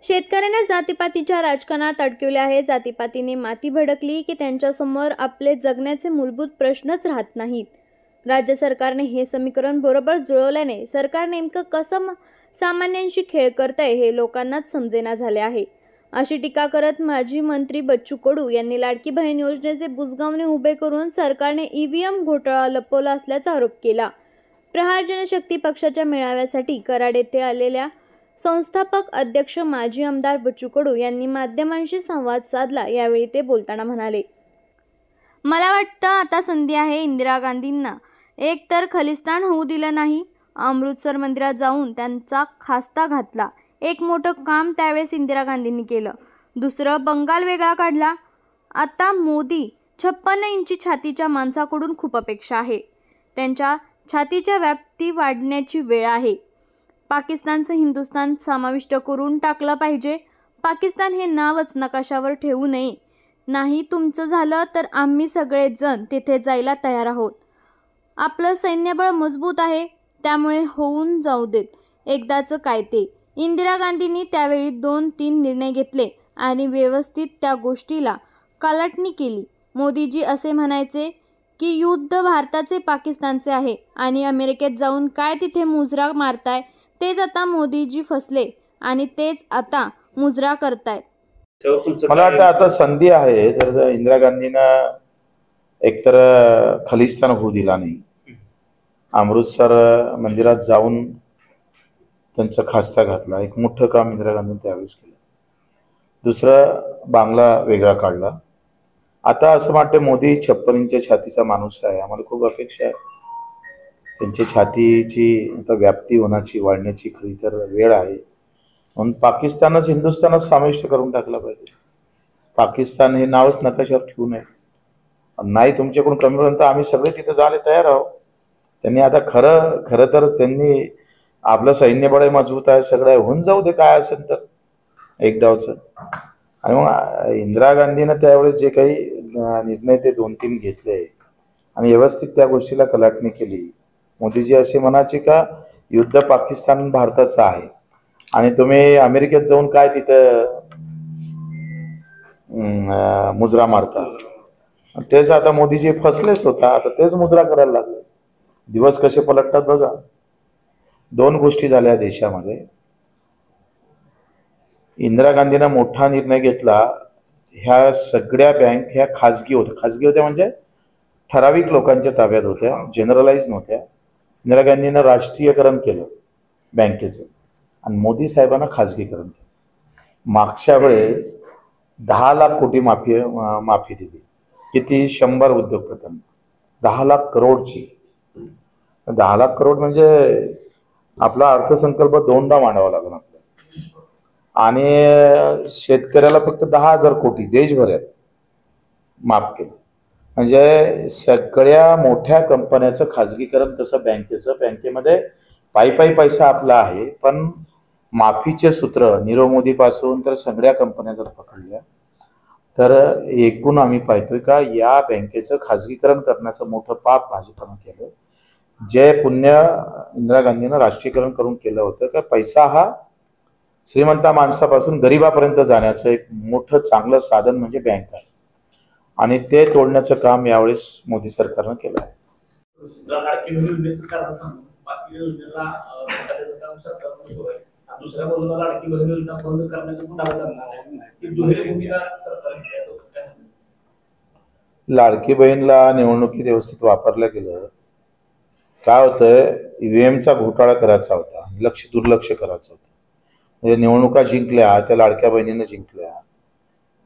शेतकऱ्यांना जातीपातीच्या राजकारणात अडकवले आहे. जातीपातीने माती भडकली की त्यांच्यासमोर आपले जगण्याचे मूलभूत प्रश्नच राहत नाहीत. राज्य सरकारने हे समीकरण बरोबर जुळवल्याने सरकार नेमकं कसं सामान्यांशी खेळ करतंय हे लोकांनाच समजेना झाले आहे. अशी टीका करत माजी मंत्री बच्चू कडू यांनी लाडकी बहीण योजनेचे बुजगावणे उभे करून सरकारने ईव्हीएम घोटाळा लपवला असल्याचा आरोप केला. प्रहार जनशक्ती पक्षाच्या मेळाव्यासाठी कराड येथे आलेल्या संस्थापक अध्यक्ष माजी आमदार बच्चू कडू यांनी माध्यमांशी संवाद साधला. यावेळी ते बोलताना म्हणाले, मला वाटतं आता संधी आहे इंदिरा गांधींना. एक तर खलिस्तान होऊ दिलं नाही, अमृतसर मंदिरात जाऊन त्यांचा खास्ता घातला. एक मोठं काम त्यावेळेस इंदिरा गांधींनी केलं. दुसरं, बंगाल वेगळा काढला. आता मोदी 56 इंची छातीच्या माणसाकडून खूप अपेक्षा आहे. त्यांच्या छातीच्या व्याप्ती वाढण्याची वेळ आहे. पाकिस्तानचं हिंदुस्थान समाविष्ट करून टाकलं पाहिजे. पाकिस्तान हे नावच नकाशावर ठेवू नये. नाही तुमचं झालं तर आम्ही सगळेजण तिथे जायला तयार आहोत. आपलं सैन्यबळ मजबूत आहे, त्यामुळे होऊन जाऊ देत. एकदाचं काय ते. इंदिरा गांधींनी त्यावेळी 2-3 निर्णय घेतले आणि व्यवस्थित त्या गोष्टीला कालटणी केली. मोदीजी असे म्हणायचे की युद्ध भारताचे पाकिस्तानचे आहे आणि अमेरिकेत जाऊन काय तिथे मुजरा मारताय. तेच आता मोदीजी फसले आणि तेच आता मुजरा करतायत. मला वाटतं आता संधी आहे. तर इंदिरा गांधीनं एकतर खलिस्तान होऊ दिला नाही, अमृतसर मंदिरात जाऊन त्यांचा खास्ता घातला. एक मोठं काम इंदिरा गांधींनी त्यावेळेस केलं. दुसरं, बांगला वेगळा काढला. आता असं वाटतं मोदी 56 इंच छातीचा माणूस आहे. आम्हाला खूप अपेक्षा आहे त्यांच्या छातीची आता व्याप्ती होण्याची वाढण्याची खरी तर वेळ आहे. म्हणून पाकिस्तानच हिंदुस्थानात समाविष्ट करून टाकला पाहिजे. पाकिस्तान हे नावच नकाशावर ठेवू नये. नाही तुमच्याकडून कमी होईल तर आम्ही सगळे तिथे जायला तयार आहोत. त्यांनी आता खरं तर त्यांनी आपलं सैन्यबळ मजबूत आहे, सगळं आहे, होऊन जाऊ दे काय असेल तर एक डावचं. आणि मग इंदिरा गांधीनं त्यावेळेस जे काही निर्णय ते 2-3 घेतले आणि व्यवस्थित त्या गोष्टीला कलाटणी केली. मोदीजी असे म्हणायचे का युद्ध पाकिस्तान भारताचं आहे आणि तुम्ही अमेरिकेत जाऊन काय तिथं मुजरा मारता. तेच आता मोदीजी फसलेच होता. आता तेच मुजरा करायला लागले. दिवस कसे पलटतात बघा. 2 गोष्टी झाल्या देशामध्ये. इंदिरा गांधीनं मोठा निर्णय घेतला. ह्या सगळ्या बँक ह्या खाजगी होत्या म्हणजे ठराविक लोकांच्या ताब्यात होत्या, जनरलाइज नव्हत्या. इंदिरा गांधीनं राष्ट्रीयकरण केलं बँकेचं आणि मोदी साहेबांना खाजगीकरण केलं. मागच्या वेळेस 10 लाख कोटी माफी दिली. किती? 100 उद्योगपत्यांना 10 लाख करोडची. 10 लाख करोड म्हणजे आपला अर्थसंकल्प 2दा मांडावा लागला आपल्याला. आणि शेतकऱ्याला फक्त 10,000 कोटी देशभरात माफ केलं. म्हणजे सगळ्या मोठ्या कंपन्याचं खाजगीकरण कसं बँकेमध्ये पायी पैसा आपला आहे. पण माफीचे सूत्र नीरव मोदी पासून तर सगळ्या कंपन्या जर पकडल्या तर एकूण आम्ही पाहतोय का या बँकेचं खाजगीकरण करण्याचं मोठं पाप भाजपनं केलं. जे पुण्य इंदिरा गांधीनं राष्ट्रीयकरण करून केलं होतं का पैसा हा श्रीमंता माणसापासून गरीबापर्यंत जाण्याचं एक मोठं चांगलं साधन म्हणजे बँक आहे आणि ते तोडण्याचं काम यावेळेस मोदी सरकारनं केलं आहे. लाडकी बहीणला निवडणुकीत व्यवस्थित वापरलं गेलं. काय होतंय, ईव्हीएमचा घोटाळा करायचा होता, दुर्लक्ष करायचं होतं. म्हणजे निवडणुका जिंकल्या त्या लाडक्या बहिणीनं जिंकल्या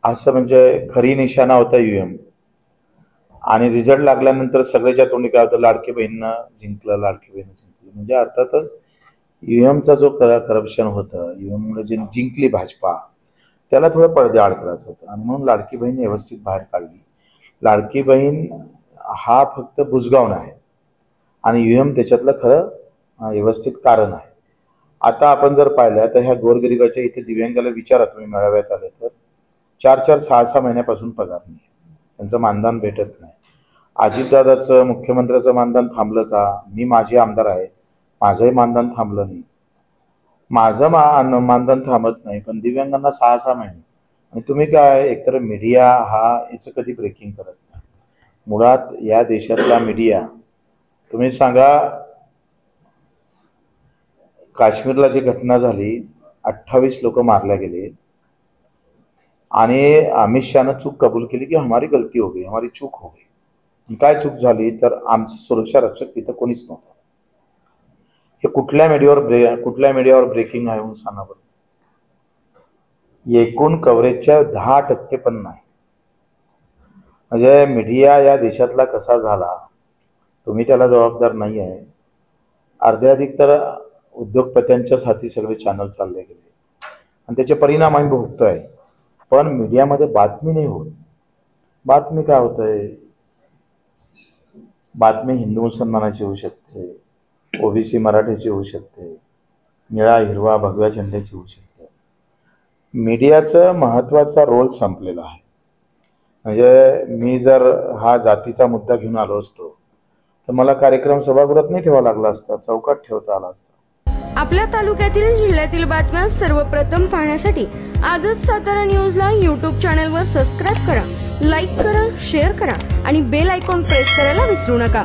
असं म्हणजे खरी निशाणा होता ईव्हीएम. आणि रिझल्ट लागल्यानंतर सगळ्याच्या तोंडी काय होतं, लाडकी बहिणीनं जिंकलं. म्हणजे अर्थातच ईव्हीएमचा जो करप्शन होतं, ईव्हीएम जिंकली भाजपा, त्याला थोडं पडद्याआड करायचं होतं आणि म्हणून लाडकी बहीण व्यवस्थित बाहेर काढली. लाडकी बहीण हा फक्त बुजगावणं आहे आणि ईव्हीएम त्याच्यातलं खरं व्यवस्थित कारण आहे. आता आपण जर पाहिलं तर ह्या गोरगरिबाच्या इथे दिव्यांगाला विचारा तुम्ही मेळाव्यात आले तर 4-4, 6-6 महिन्यापासून पगार नाही, त्यांचं मानधन भेटत नाही. अजितदादाचं मुख्यमंत्र्याचं मानधन थांबलं का? मी माझे आमदार आहे, माझंही मानधन थांबलं नाही. माझं मानधन थांबत नाही, पण दिव्यांगांना 6 महिने. आणि तुम्ही काय, एकतर मीडिया हा याचं कधी ब्रेकिंग करत नाही. मुळात या देशातला मीडिया, तुम्ही सांगा, काश्मीरला जी घटना झाली, 28 लोक मारले गेले आणि अमित शहानं चूक कबूल केली की हमारी गलती हो गई, हमारी चूक हो गई. काय चूक झाली तर आमचं सुरक्षा रक्षक तिथं कोणीच नव्हतं. हे कुठल्या मीडियावर ब्रेकिंग आहे म्हणून सांगा बरं. एकूण कव्हरेजच्या 10% पण नाही. म्हणजे मीडिया या देशातला कसा झाला, तुम्ही त्याला जबाबदार नाही आहे. अर्ध्याधिक तर उद्योगपत्यांच्याच हाती सगळे चॅनल चालले गेले आणि त्याचे परिणाम आम्ही भोगतोय. पण मीडियामध्ये बातमी नाही होत. बातमी काय होतंय, बातमी हिंदू मुसलमानाची होऊ शकते, ओबीसी मराठीची होऊ शकते, निळा हिरवा भगव्या झेंड्याची होऊ शकते. मीडियाचं महत्त्वाचा रोल संपलेला आहे. म्हणजे मी जर हा जातीचा मुद्दा घेऊन आलो असतो तर मला कार्यक्रम सभागृहात नाही ठेवावा लागला असता, चौकात ठेवता आला असता. आपल्या तालुक्यातील जिल्ह्यातील बातम्या सर्वप्रथम पाहण्यासाठी आजच सातारा न्यूजला YouTube चॅनलवर सबस्क्राईब करा, लाईक करा, शेअर करा आणि बेल आयकॉन प्रेस करायला विसरू नका.